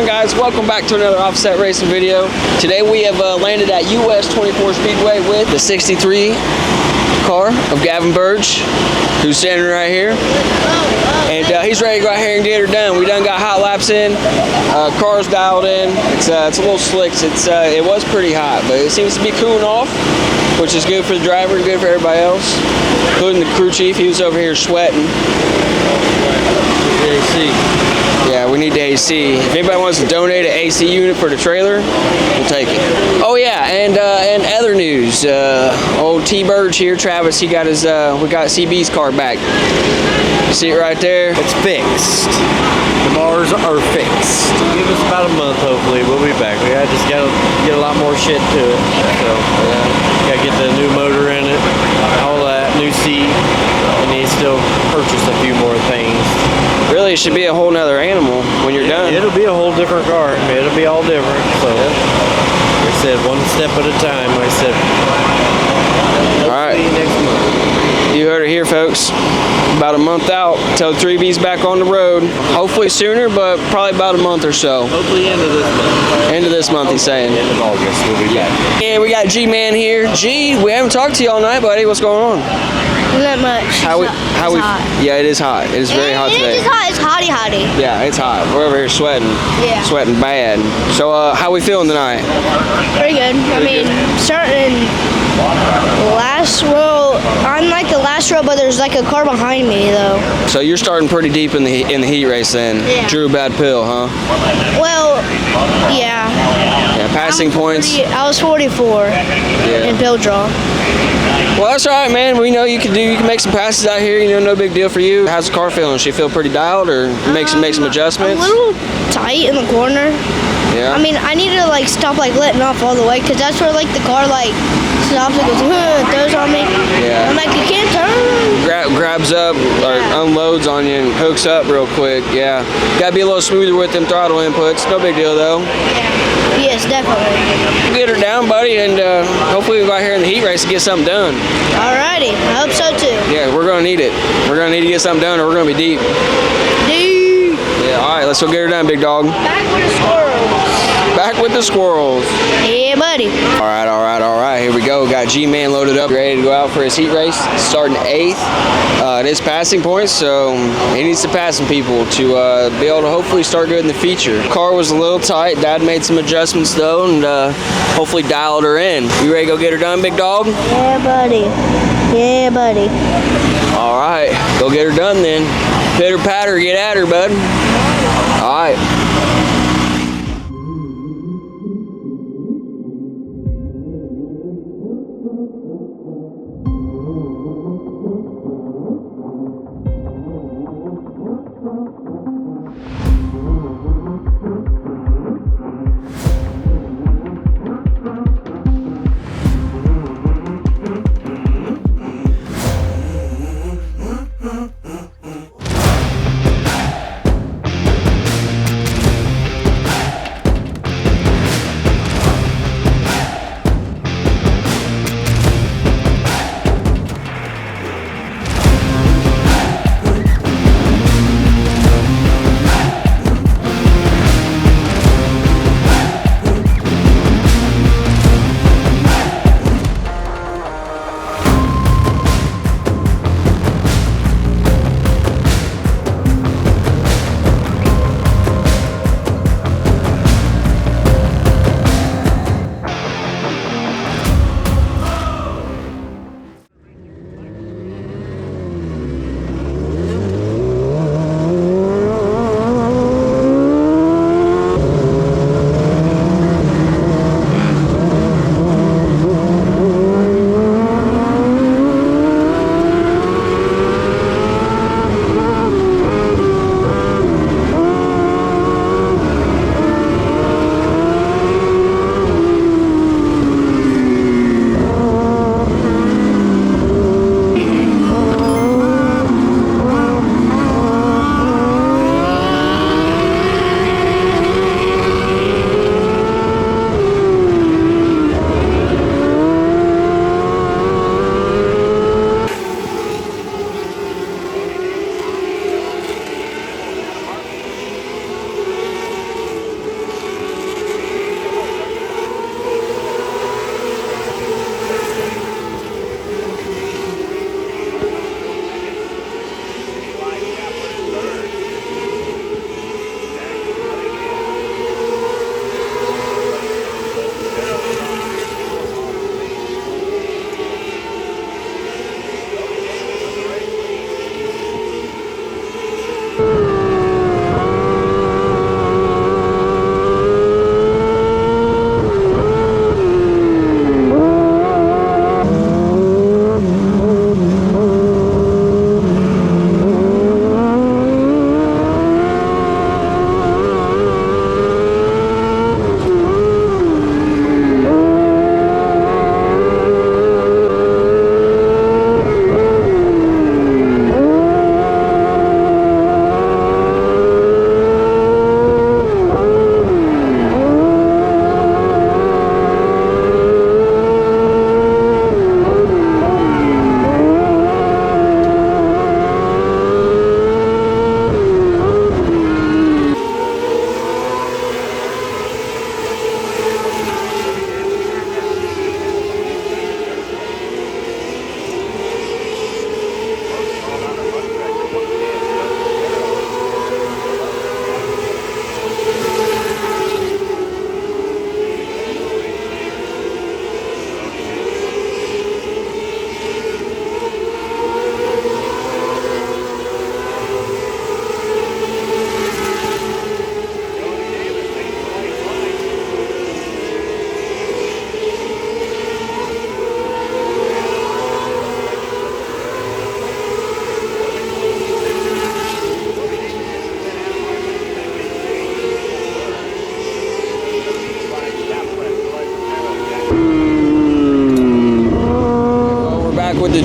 on, guys? Welcome back to another offset racing video. Today we have landed at US-24 Speedway with the 63 car of Gavin Burge, who's standing right here. And he's ready to go out here and get her done. We done got hot laps in, car's dialed in. It's a little slick. It was pretty hot, but it seems to be cooling off, which is good for the driver and good for everybody else, including the crew chief. He was over here sweating. AC. Yeah, we need the AC. If anybody wants to donate an AC unit for the trailer, we'll take it. Oh yeah, and other news. Old T Burge here, Travis. He got his. We got CB's car back. See it right there. It's fixed. The bars are fixed. Give us about a month, hopefully. We'll be back. We just gotta get a lot more shit to it. So gotta get the new motor in it, all that, new seat, and then still purchase a few more things. Really, it should be a whole nother animal when you're done. It'll be a whole different car. It'll be all different. So, like I said, one step at a time. Like I said, all right. Next month. You heard it here, folks. About a month out till 3B's back on the road. Hopefully sooner, but probably about a month or so. Hopefully end of this month. End of this month, he's saying. End of August, we'll be back. Yeah, we got G-Man here. G, we haven't talked to you all night, buddy. What's going on? Not much. It's hot. Yeah, it is hot. It is very hot today. It is hot. It's hotty. Yeah, it's hot. We're over here sweating. Yeah. Sweating bad. So, how we feeling tonight? Pretty good. I mean, starting last row. I'm like the last row, but there's like a car behind me though. So you're starting pretty deep in the heat race then. Yeah. Drew a bad pill, huh? Well, yeah. Yeah, passing points. I was 44 in pill draw. Well, that's all right, man. We know you can make some passes out here. You know, no big deal for you. How's the car feeling? Does she feel pretty dialed, or make some adjustments? A little tight in the corner. Yeah. I mean, I need to like stop like letting off all the way, because that's where like the car like stops and goes, throws on me. Yeah. I'm like, you can't turn. Grabs up or unloads on you and hooks up real quick. Yeah. Gotta be a little smoother with them throttle inputs. No big deal though. Yeah. Yes, definitely. Get her down, buddy, and hopefully we'll go out here in the heat race and get something done. Alrighty, I hope so too. Yeah, we're gonna need it. We're gonna need to get something done, or we're gonna be deep. Deep. Yeah. All right, let's go get her done, big dog. Back with the squirrels. Back with the squirrels. Yeah, buddy. All right. Here we go. Got G-Man loaded up, ready to go out for his heat race. Starting 8th. It is passing points, so he needs to pass some people to be able to hopefully start good in the feature. Car was a little tight. Dad made some adjustments though, and hopefully dialed her in. You ready to go get her done, big dog? Yeah, buddy. Yeah, buddy. All right, go get her done then. Pitter patter, get at her, bud. All right.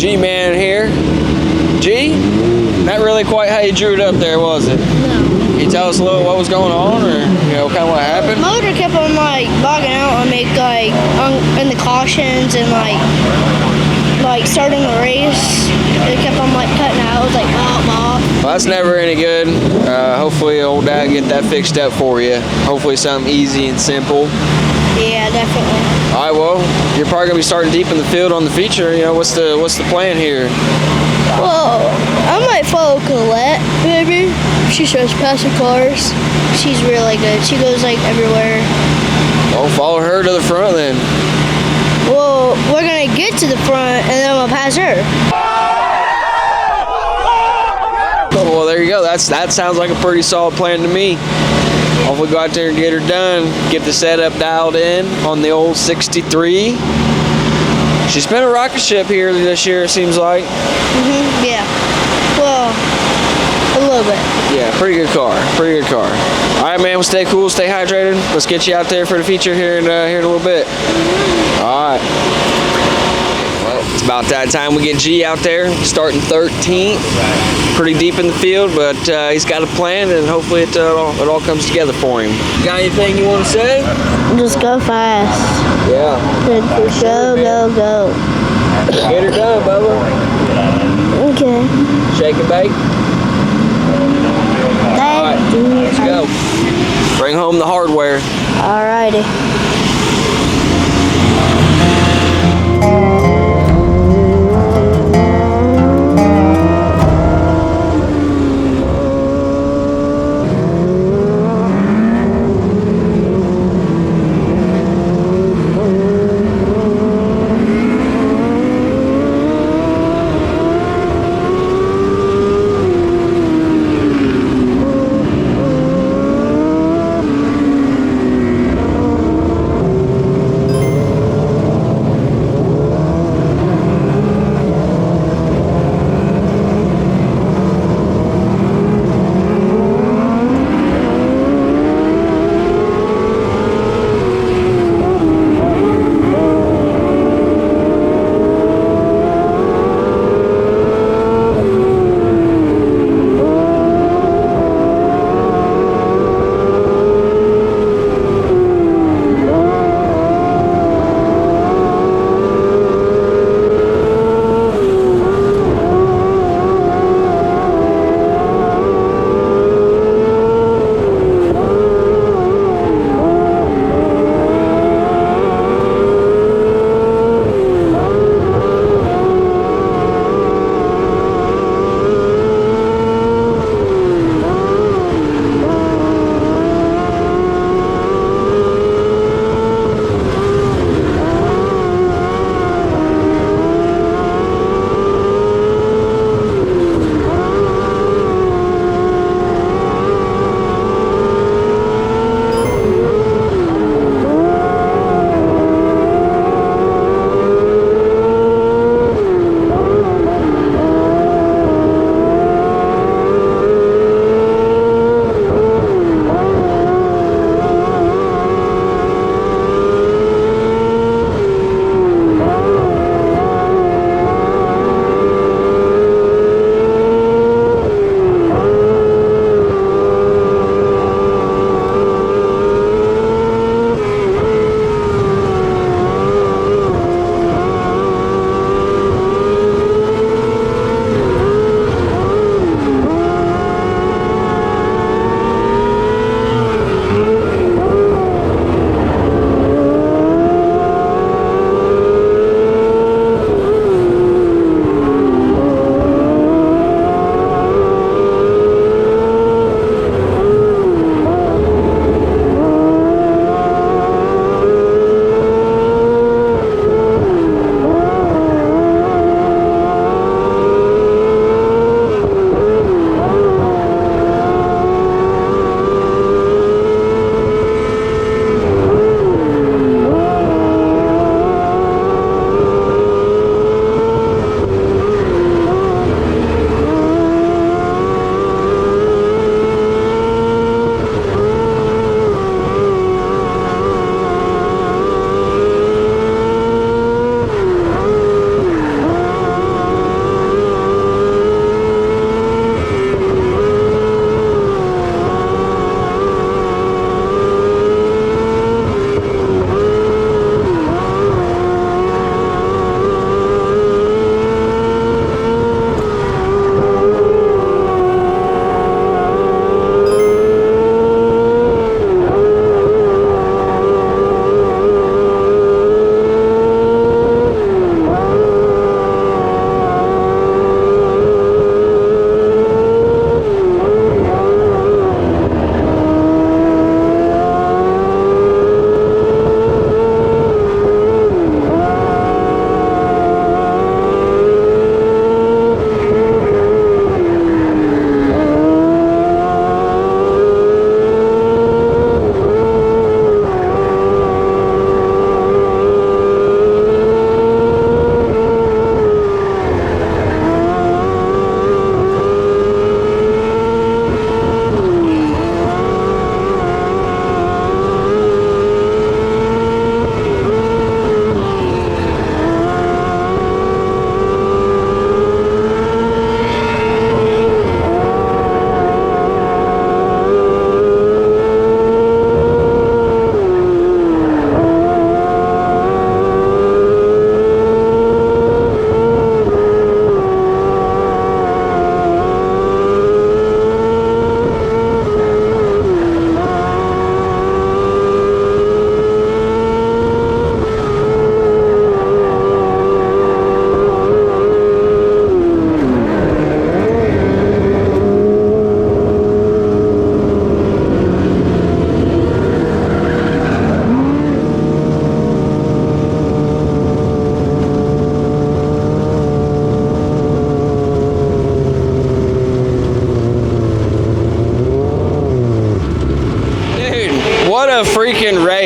G-Man here. G? Not really quite how you drew it up there, was it? No. Can you tell us a little what was going on, or kind of what happened? Motor kept on like bogging out and make like in the cautions and like starting the race. It kept on like cutting out. It was like bop bop. Well, that's never any good. Hopefully old dad get that fixed up for you. Hopefully something easy and simple. Yeah, definitely. All right, well, you're probably gonna be starting deep in the field on the feature. What's the plan here? Well, I might follow Colette, maybe. She shows passing cars. She's really good. She goes like everywhere. Well, follow her to the front then. Well, we're gonna get to the front and then I'm gonna pass her. Oh, well, there you go. That sounds like a pretty solid plan to me. Hopefully go out there and get her done. Get the setup dialed in on the old 63. She's been a rocket ship here this year, it seems like. Yeah. Well, a little bit. Yeah, pretty good car. Pretty good car. All right, man. Well, stay cool, stay hydrated. Let's get you out there for the feature here in a little bit. All right. Well, it's about that time we get G out there, starting 13th. Pretty deep in the field, but he's got a plan, and hopefully it all comes together for him. Got anything you want to say? Just go fast. Yeah. Go. Get her done, Bubba. Okay. Shake and bake. All right, let's go. Bring home the hardware. Alrighty.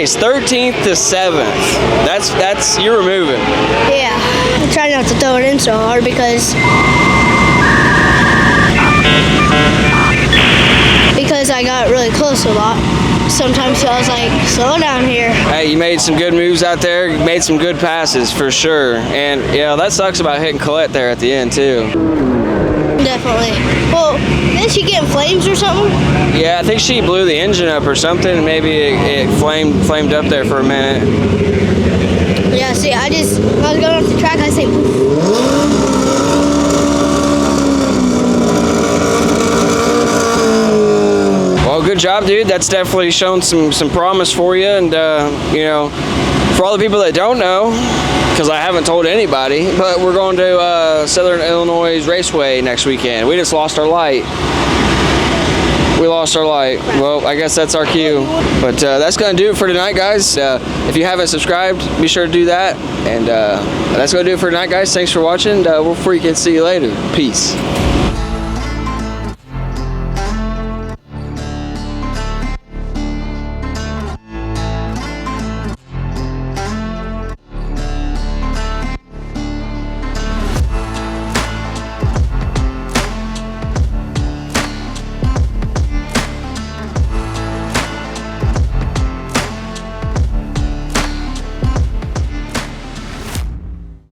It's 13th to 7th. That's you're removing. Yeah. I try not to throw it in so hard because I got really close a lot. Sometimes I was like, slow down here. Hey, you made some good moves out there. You made some good passes for sure. And yeah, that sucks about hitting Colette there at the end too. Definitely. Well, didn't she get in flames or something? Yeah, I think she blew the engine up or something. And maybe it flamed up there for a minute. Yeah, see, I was going off the track, I say, Well, good job, dude. That's definitely shown some promise for you. And, you know, for all the people that don't know, because I haven't told anybody, but we're going to Southern Illinois Raceway next weekend. We just lost our light. We lost our light. Well, I guess that's our cue. But that's going to do it for tonight, guys. If you haven't subscribed, be sure to do that. And that's going to do it for tonight, guys. Thanks for watching. We'll freaking see you later. Peace.